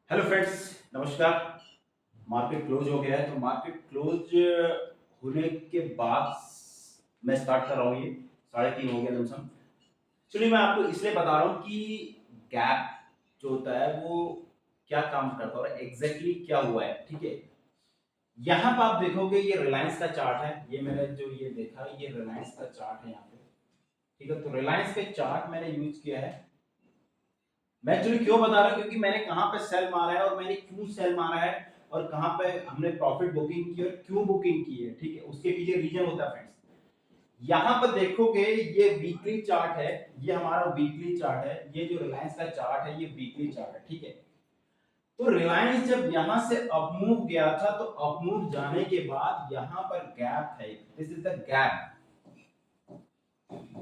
Hello friends, नमस्कार। Market close हो गया है तो मार्केट क्लोज होने के बाद मैं स्टार्ट कर रहा हूँ। ये 3:30 हो गया लमसम। चलिए, मैं आपको इसलिए बता रहा हूँ कि गैप जो होता है वो क्या काम करता है और एग्जैक्टली क्या हुआ है। ठीक है, यहाँ पर आप देखोगे ये रिलायंस का चार्ट है। ये मैंने जो ये देखा ये रिलायंस का चार्ट है यहाँ पे। ठीक है, तो रिलायंस के चार्ट मैंने यूज किया है। मैं एक्चुअली क्यों बता रहा हूँ, क्योंकि मैंने कहां पे सेल मारा है और मैंने क्यों सेल मारा है और कहां पे हमने प्रॉफिट बुकिंग की और क्यों बुकिंग की है। ठीक है, उसके पीछे रीजन होता है फ्रेंड्स। यहां पर देखोगे ये वीकली चार्ट है। ये हमारा वीकली चार्ट है। ये जो रिलायंस का चार्ट है ये वीकली चार्ट है। ठीक है, तो रिलायंस जब यहां से अपमूव गया था तो अपमूव जाने के बाद यहां पर गैप है। This is the gap.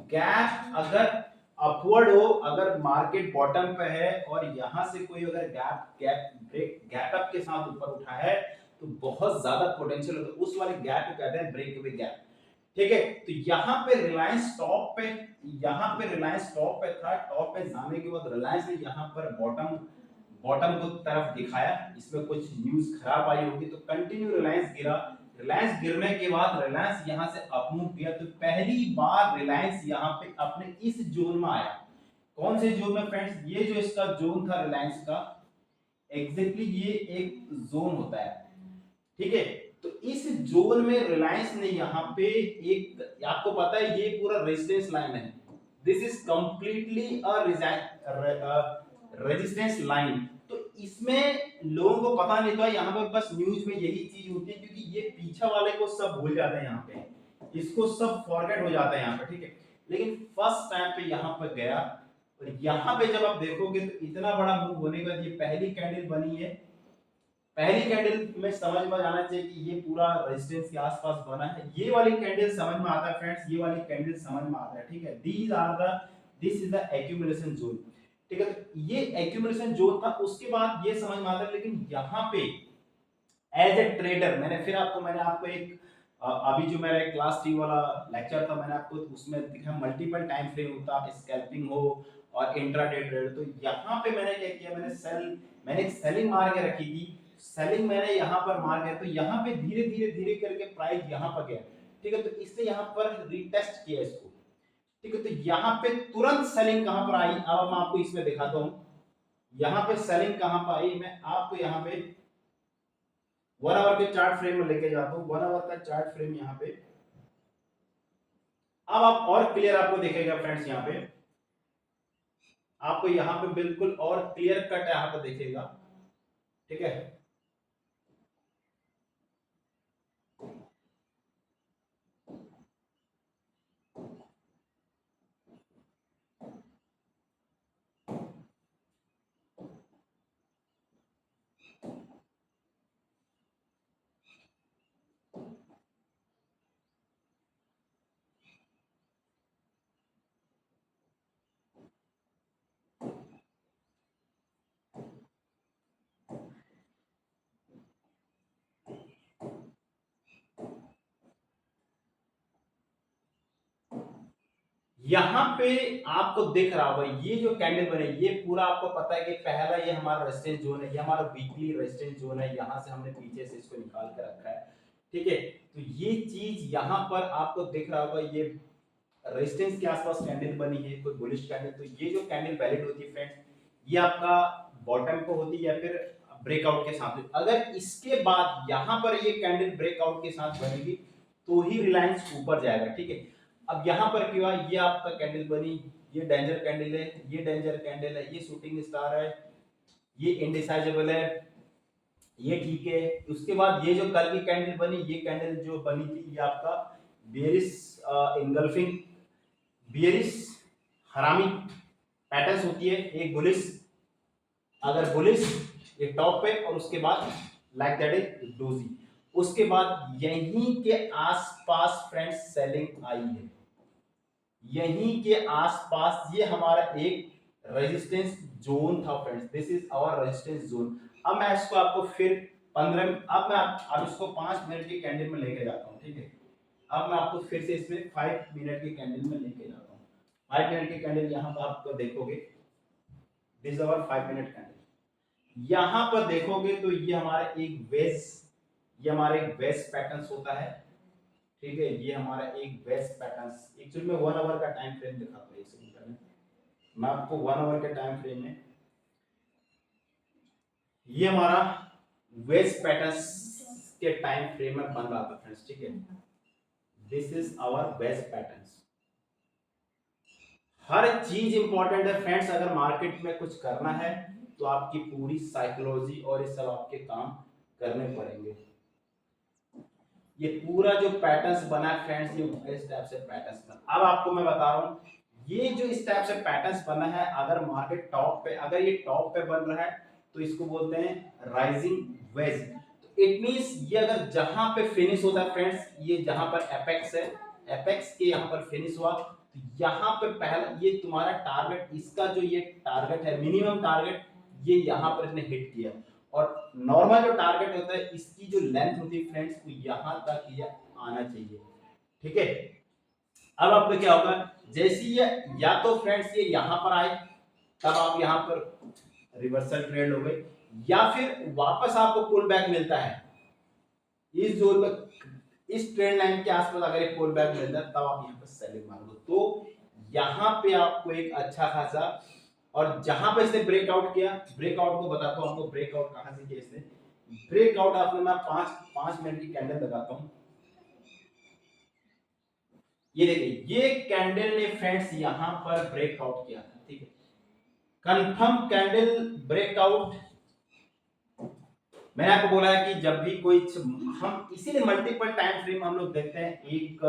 Gap अगर अपवर्ड हो, अगर मार्केट बॉटम पे है और यहां से कोई अगर gap gap break gap up के साथ ऊपर उठा है तो बहुत ज्यादा पोटेंशियल होता है। उस वाले गैप को कहते हैं ब्रेक अवे गैप। ठीक है, तो यहाँ पे रिलायंस टॉप पे, यहाँ पे रिलायंस टॉप पे था। टॉप पे जाने के बाद रिलायंस ने यहाँ पर बॉटम बॉटम को तरफ दिखाया। इसमें कुछ न्यूज खराब आई होगी तो कंटिन्यू रिलायंस गिरा। रिलायंस गिरने के बाद रिलायंस यहां से अपमूव किया तो पहली बार रिलायंस यहां पे अपने इस जोन में आया। कौन से जोन में फ्रेंड्स? ये जो इसका जोन था रिलायंस का, एग्जैक्टली ये एक जोन होता है। ठीक है, तो इस जोन में रिलायंस ने यहाँ पे एक, आपको पता है ये पूरा रेजिस्टेंस लाइन है। This is completely resistance line. तो इसमें लोगों को पता नहीं था। यहाँ पे बस न्यूज में यही चीज होती है, क्योंकि ये पीछे वाले को सब भूल जाते हैं यहाँ पे, इसको सब फॉरगेट हो जाता है यहाँ पे। ठीक है, लेकिन फर्स्ट टाइम पे यहाँ पे गया और यहाँ पे जब आप देखोगे तो इतना बड़ा मूव होने के बाद ये पहली कैंडल बनी है। पहली कैंडल में समझ में आना चाहिए कि ये पूरा रेजिस्टेंस के आसपास बना है। ये वाली कैंडल समझ में आता है फ्रेंड्स, ये वाली कैंडल समझ में आता है। ठीक है, these are the this is the accumulation zone. ठीक है, तो ये एक्यूमुलेशन जोन था। उसके बाद ये समझ में आता है, लेकिन यहाँ पे एज ए ट्रेडर मैंने आपको एक अभी जो मेरा क्लास 3 वाला लेक्चर था मैंने आपको उसमें दिखा मल्टीपल टाइम फ्रेम होता है, स्कैल्पिंग हो और इंट्राडे ट्रेड। तो यहाँ पे मैंने क्या किया, मैंने एक सेलिंग मार के रखी थी। सेलिंग मैंने यहाँ पर मार के, तो यहाँ पे धीरे धीरे धीरे करके प्राइस यहाँ पर गया। ठीक है, तो इससे यहाँ पर रीटेस्ट किया इसको। ठीक है, तो यहाँ पे तुरंत सेलिंग कहाँ पर आई, अब मैं आपको इसमें दिखाता हूँ। यहाँ पे सेलिंग कहाँ पर आई, मैं आपको यहाँ पे 1 आवर के चार्ट फ्रेम में लेके जाता हूँ। 1 आवर का चार्ट फ्रेम यहाँ पे, अब आप और क्लियर आपको दिखेगा फ्रेंड्स। यहाँ पे आपको यहाँ पे बिल्कुल और क्लियर कट यहाँ पे दिखेगा। ठीक है, यहाँ पे आपको दिख रहा होगा ये जो कैंडल बने, ये पूरा आपको पता है कि पहला ये हमारा रेजिस्टेंस जोन है, ये हमारा वीकली रेजिस्टेंस जोन है। यहाँ से हमने पीछे से इसको निकाल कर रखा है। ठीक है, तो ये चीज यहाँ पर आपको दिख रहा होगा, ये रेजिस्टेंस के आसपास कैंडल बनी है, कोई बुलिश कैंडल। तो ये जो कैंडल वैलिड होती है फ्रेंड्स, ये आपका बॉटम पे होती है या फिर ब्रेकआउट के साथ। अगर इसके बाद यहाँ पर ये कैंडल ब्रेकआउट के साथ बनेगी तो ही रिलायंस ऊपर जाएगा। ठीक है, अब यहाँ पर क्या, ये आपका कैंडल बनी, ये डेंजर कैंडल है, ये डेंजर कैंडल है, ये शूटिंग स्टार है, ये इंडिसाइजेबल है, ये ठीक है। उसके बाद ये जो कल की कैंडल बनी, ये कैंडल जो बनी थी ये आपका बेरिस इंगल्फिंग बियरिश हरामी पैटर्न्स होती है। एक बुलिश, अगर बुलिश ये टॉप पे और उसके बाद लाइक दैट इज डोजी। उसके बाद यहीं के आसपास फ्रेंड्स सेलिंग आई है। यहीं के आसपास ये हमारा एक रेजिस्टेंस जोन था friends. This is our resistance zone. अब मैं इसको आपको फिर 15, अब इसको 5 मिनट की कैंडल में लेके जाता हूँ। ठीक है, अब मैं आपको फिर से इसमें 5 मिनट की कैंडल में लेके जाता हूँ। 5 मिनट की कैंडल यहाँ पर आपको देखोगे, this is our 5 minute candle. यहां पर देखोगे तो ये हमारा एक वेज, ये हमारा एक वेज पैटर्न होता है। ठीक है, ये हमारा एक वेज पैटर्न। एक्चुअली में 1 आवर का टाइम फ्रेम दिखाता हूँ, एक सेकंड पहले मैं आपको 1 आवर के टाइम फ्रेम में, ये हमारा वेज पैटर्न के टाइम फ्रेम में बन रहा था फ्रेंड्स। ठीक है, this is our wage pattern. हर चीज इंपॉर्टेंट है फ्रेंड्स। अगर मार्केट में कुछ करना है तो आपकी पूरी साइकोलॉजी और ये सब आपके काम करने पड़ेंगे। ये पूरा जो पैटर्न्स बना है फ्रेंड्स, ये इस टाइप से पैटर्न्स बना। अब आपको मैं बता रहा हूँ, ये जो इस टाइप से पैटर्न्स बना है, अगर मार्केट टॉप पे, अगर ये टॉप पे बन रहा है तो इसको बोलते हैं राइजिंग वेज। तो इट मींस ये अगर जहां पे फिनिश होता है फ्रेंड्स, ये जहां पर एपेक्स है, एपेक्स के यहाँ पर फिनिश हुआ, तो यहाँ पे पहला ये तुम्हारा टारगेट, इसका जो ये टारगेट है, मिनिमम टारगेट, ये यहाँ पर इसने हिट किया। और नॉर्मल जो टारगेट होता है, इसकी जो लेंथ होती है फ्रेंड्स, वो यहां तक ये आना चाहिए। ठीक है, अब आपका क्या होगा, जैसे ये या तो फ्रेंड्स ये यहां पर आए, तब आप यहां पर रिवर्सल ट्रेड हो गए, या फिर वापस आपको पुल बैक मिलता है इस जोन में, इस ट्रेंड लाइन के आसपास अगर एक पुल बैक मिलता है, तब आप यहाँ पर सेलिंग मारोगे। तो यहाँ पे आपको एक अच्छा खासा, और जहां पे इसने ब्रेकआउट किया, ब्रेकआउट को बताता हूँ आपको, ब्रेकआउट कहां से किया इसने। ब्रेकआउट आपने, मैं 5 मिनट की कैंडल लगाता हूँ। ये देखिए, ये कैंडल ने फ्रेंड्स यहां पर ब्रेकआउट किया था। ठीक है, कंफर्म कैंडल ब्रेकआउट। मैंने आपको बोला है कि जब भी कोई, हम इसीलिए मल्टीपल टाइम फ्रेम हम लोग देखते हैं, एक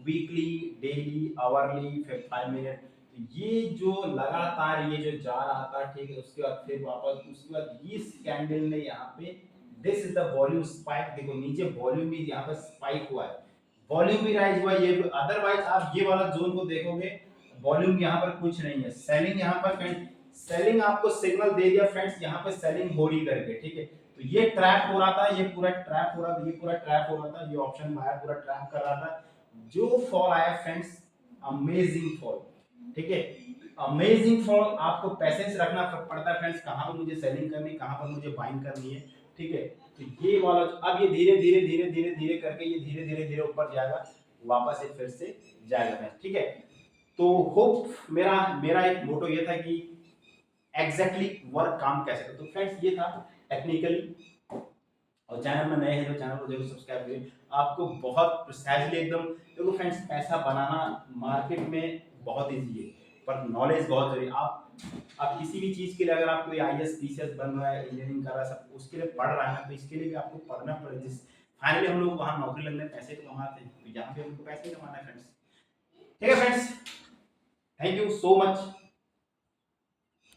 वीकली, डेली, आवरली, फिर 5 मिनट। ये जो लगातार ये जो जा रहा था, ठीक है, उसके बाद फिर वापस, उसके बाद इस कैंडल ने यहाँ पे, this is the volume spike. देखो नीचे वॉल्यूम भी यहाँ पे स्पाइक हुआ है, वॉल्यूम भी राइज हुआ है, ये अदरवाइज आप ये वाला जोन को देखोगे, वॉल्यूम यहाँ पर कुछ नहीं है। सेलिंग यहाँ पर, सेलिंग आपको सिग्नल दे दिया फ्रेंड्स, यहाँ पे सेलिंग हो रही करके। ठीक है, तो ये ट्रैप हो रहा था, ये पूरा ट्रैप हो रहा था, ये पूरा ट्रैप हो रहा था, ये ऑप्शन बायर पूरा ट्रैप कर रहा था। जो फॉल आया फ्रेंड्स, अमेजिंग फॉल। ठीक है, अमेजिंग फॉल। आपको पैसेंस रखना पड़ता है फ्रेंड्स, कहां पर मुझे सेलिंग करनी, कहां पर मुझे बाइंग करनी है। ठीक है, तो ये वाला, अब ये धीरे धीरे धीरे धीरे धीरे करके ये धीरे धीरे धीरे ऊपर जाएगा, वापस ये फिर से जाएगा फ्रेंड्स। ठीक है, तो होप, मेरा मेरा एक मोटो ये था कि एग्जैक्टली वर्क काम कैसे करता। तो फ्रेंड्स ये था टेक्निकली, और चैनल में नए हैं तो चैनल को जरूर सब्सक्राइब करिए। आपको बहुत प्रिसाइजली एकदम, देखो फ्रेंड्स, पैसा बनाना मार्केट में बहुत इजी है, पर नॉलेज बहुत जरूरी है। आप किसी भी चीज के लिए, अगर आप कोई आईएएस पीसीएस बन रहा है, इंजीनियरिंग कर रहा है, सब उसके लिए पढ़ रहा है, तो इसके लिए भी आपको पढ़ना पड़ेगा। जिस फाइनली हम लोग वहां नौकरी लगने पैसे तो कमाते हैं, तो यहाँ पे हमको पैसे कमाना है फ्रेंड्स। ठीक है friends, thank you so much.